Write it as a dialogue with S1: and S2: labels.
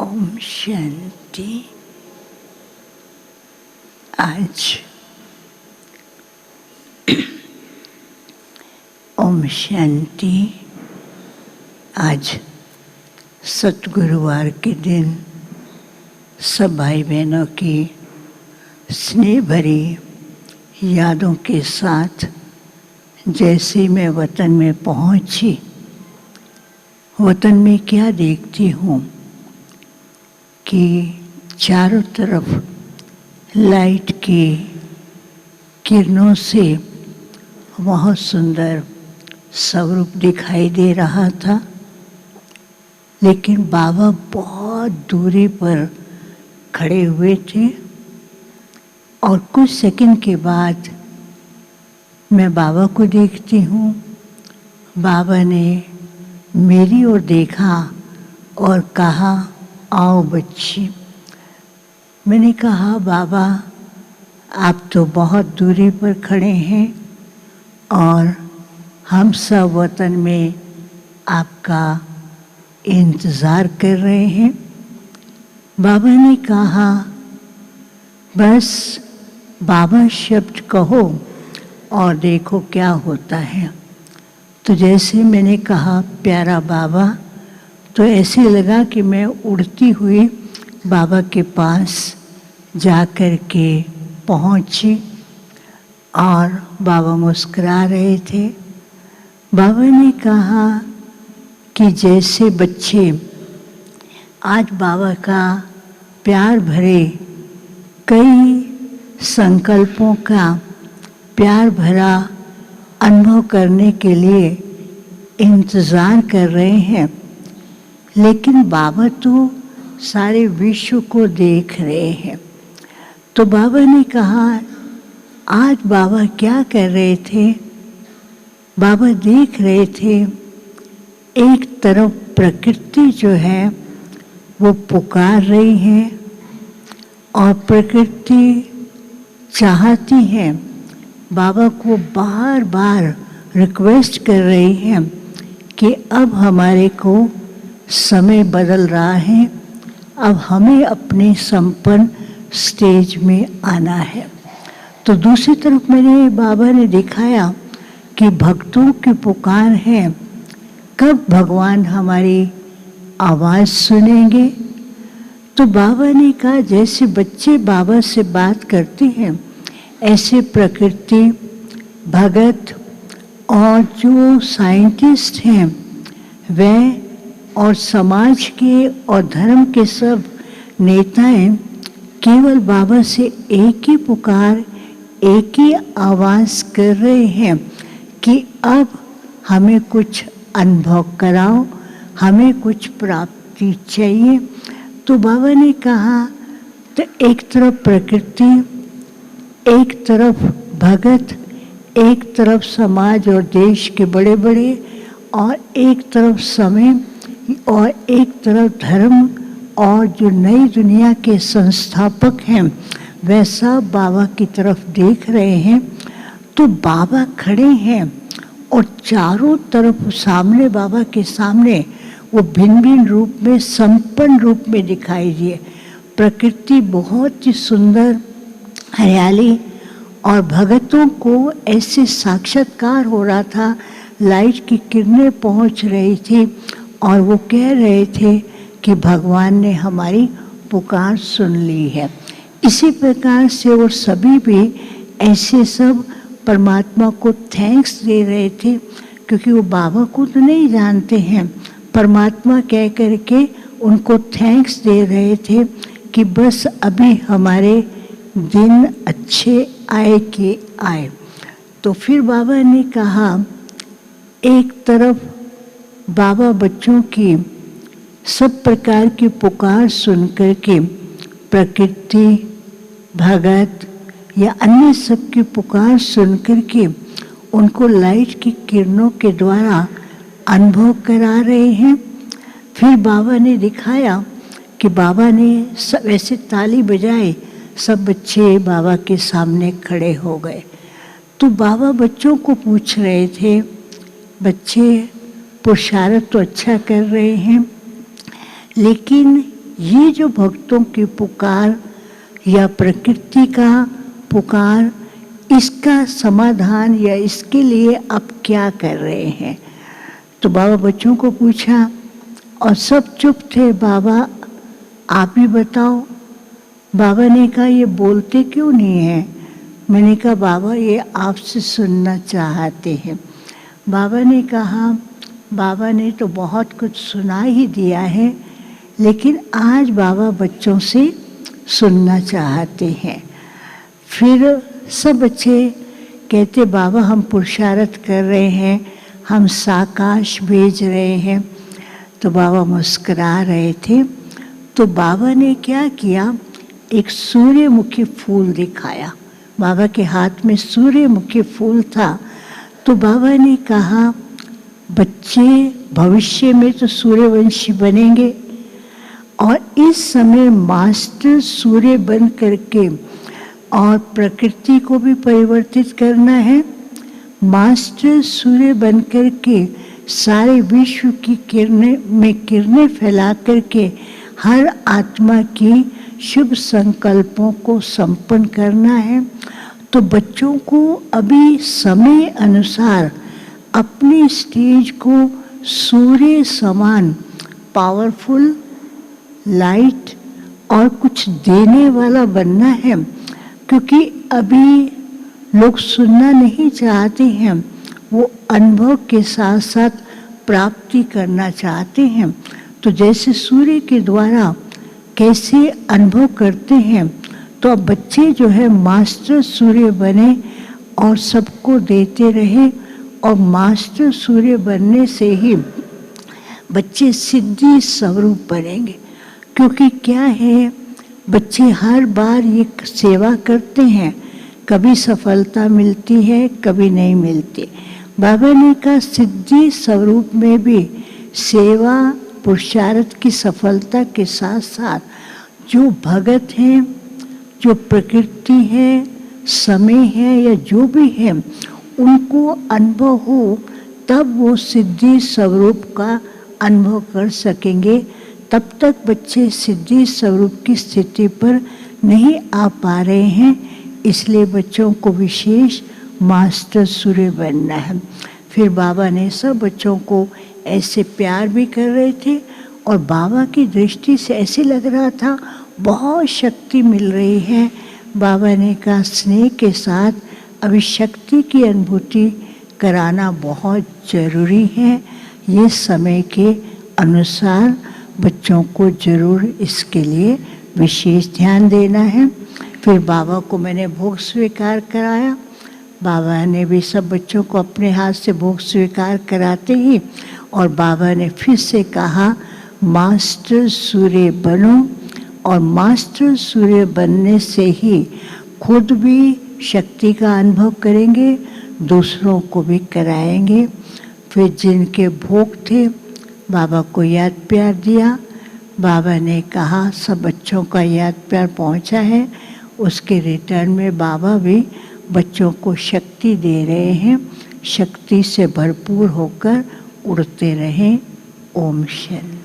S1: ओम शांति। आज ओम शांति। आज सतगुरुवार के दिन सब भाई बहनों की स्नेह भरी यादों के साथ जैसे मैं वतन में पहुंची, वतन में क्या देखती हूँ कि चारों तरफ लाइट की किरणों से बहुत सुंदर स्वरूप दिखाई दे रहा था, लेकिन बाबा बहुत दूरी पर खड़े हुए थे और कुछ सेकंड के बाद मैं बाबा को देखती हूँ। बाबा ने मेरी ओर देखा और कहा, आओ बच्ची। मैंने कहा, बाबा आप तो बहुत दूरी पर खड़े हैं और हम सब वतन में आपका इंतज़ार कर रहे हैं। बाबा ने कहा, बस बाबा शब्द कहो और देखो क्या होता है। तो जैसे मैंने कहा प्यारा बाबा, तो ऐसे लगा कि मैं उड़ती हुई बाबा के पास जा कर के पहुंची और बाबा मुस्कुरा रहे थे। बाबा ने कहा कि जैसे बच्चे आज बाबा का प्यार भरे कई संकल्पों का प्यार भरा अनुभव करने के लिए इंतज़ार कर रहे हैं, लेकिन बाबा तो सारे विश्व को देख रहे हैं। तो बाबा ने कहा, आज बाबा क्या कर रहे थे? बाबा देख रहे थे एक तरफ प्रकृति जो है वो पुकार रही है और प्रकृति चाहती है, बाबा को बार बार रिक्वेस्ट कर रही है कि अब हमारे को समय बदल रहा है, अब हमें अपने संपन्न स्टेज में आना है। तो दूसरी तरफ मेरे बाबा ने दिखाया कि भक्तों की पुकार है, कब भगवान हमारी आवाज़ सुनेंगे। तो बाबा ने कहा, जैसे बच्चे बाबा से बात करते हैं ऐसे प्रकृति, भगत और जो साइंटिस्ट हैं वह और समाज के और धर्म के सब नेताएं केवल बाबा से एक ही पुकार, एक ही आवाज़ कर रहे हैं कि अब हमें कुछ अनुभव कराओ, हमें कुछ प्राप्ति चाहिए। तो बाबा ने कहा, तो एक तरफ प्रकृति, एक तरफ भगत, एक तरफ समाज और देश के बड़े बड़े, और एक तरफ समय, और एक तरफ धर्म, और जो नई दुनिया के संस्थापक हैं वैसा बाबा की तरफ देख रहे हैं। तो बाबा खड़े हैं और चारों तरफ सामने, बाबा के सामने वो भिन्न भिन्न रूप में, संपन्न रूप में दिखाई दिए। प्रकृति बहुत ही सुंदर, हरियाली, और भगतों को ऐसे साक्षात्कार हो रहा था, लाइट की किरणें पहुंच रही थी और वो कह रहे थे कि भगवान ने हमारी पुकार सुन ली है। इसी प्रकार से वो सभी भी ऐसे सब परमात्मा को थैंक्स दे रहे थे, क्योंकि वो बाबा को तो नहीं जानते हैं, परमात्मा कह करके उनको थैंक्स दे रहे थे कि बस अभी हमारे दिन अच्छे आए कि आए। तो फिर बाबा ने कहा, एक तरफ बाबा बच्चों की सब प्रकार की पुकार सुनकर के प्रकृति, भगत या अन्य सब की पुकार सुनकर के उनको लाइट की किरणों के द्वारा अनुभव करा रहे हैं। फिर बाबा ने दिखाया कि बाबा ने सब ऐसे ताली बजाए, सब बच्चे बाबा के सामने खड़े हो गए। तो बाबा बच्चों को पूछ रहे थे, बच्चे पुरुषार्थ तो अच्छा कर रहे हैं, लेकिन ये जो भक्तों की पुकार या प्रकृति का पुकार, इसका समाधान या इसके लिए आप क्या कर रहे हैं? तो बाबा बच्चों को पूछा और सब चुप थे। बाबा आप ही बताओ। बाबा ने कहा ये बोलते क्यों नहीं हैं? मैंने कहा बाबा ये आपसे सुनना चाहते हैं। बाबा ने कहा बाबा ने तो बहुत कुछ सुना ही दिया है, लेकिन आज बाबा बच्चों से सुनना चाहते हैं। फिर सब बच्चे कहते बाबा हम पुरुषार्थ कर रहे हैं, हम साकाश भेज रहे हैं। तो बाबा मुस्कुरा रहे थे। तो बाबा ने क्या किया, एक सूर्यमुखी फूल दिखाया। बाबा के हाथ में सूर्यमुखी फूल था। तो बाबा ने कहा बच्चे भविष्य में तो सूर्यवंशी बनेंगे और इस समय मास्टर सूर्य बन करके और प्रकृति को भी परिवर्तित करना है। मास्टर सूर्य बन करके सारे विश्व की किरणें फैला करके हर आत्मा की शुभ संकल्पों को संपन्न करना है। तो बच्चों को अभी समय अनुसार अपने स्टेज को सूर्य समान पावरफुल, लाइट और कुछ देने वाला बनना है, क्योंकि अभी लोग सुनना नहीं चाहते हैं, वो अनुभव के साथ साथ प्राप्ति करना चाहते हैं। तो जैसे सूर्य के द्वारा कैसे अनुभव करते हैं, तो अब बच्चे जो है मास्टर सूर्य बने और सबको देते रहे। और मास्टर सूर्य बनने से ही बच्चे सिद्धि स्वरूप बनेंगे। क्योंकि क्या है, बच्चे हर बार ये सेवा करते हैं, कभी सफलता मिलती है, कभी नहीं मिलती। बाबा ने कहा सिद्धि स्वरूप में भी सेवा पुरुषार्थ की सफलता के साथ साथ जो भगत हैं, जो प्रकृति है, समय है या जो भी है, उनको अनुभव हो, तब वो सिद्धि स्वरूप का अनुभव कर सकेंगे। तब तक बच्चे सिद्धि स्वरूप की स्थिति पर नहीं आ पा रहे हैं, इसलिए बच्चों को विशेष मास्टर सूर्य बनना है। फिर बाबा ने सब बच्चों को ऐसे प्यार भी कर रहे थे और बाबा की दृष्टि से ऐसे लग रहा था बहुत शक्ति मिल रही है। बाबा ने कहा स्नेह के साथ अभी शक्ति की अनुभूति कराना बहुत ज़रूरी है। ये समय के अनुसार बच्चों को ज़रूर इसके लिए विशेष ध्यान देना है। फिर बाबा को मैंने भोग स्वीकार कराया। बाबा ने भी सब बच्चों को अपने हाथ से भोग स्वीकार कराते ही और बाबा ने फिर से कहा मास्टर सूर्य बनो, और मास्टर सूर्य बनने से ही खुद भी शक्ति का अनुभव करेंगे, दूसरों को भी कराएंगे। फिर जिनके भोग थे बाबा को याद प्यार दिया। बाबा ने कहा सब बच्चों का याद प्यार पहुंचा है, उसके रिटर्न में बाबा भी बच्चों को शक्ति दे रहे हैं। शक्ति से भरपूर होकर उड़ते रहें। ओम शांति।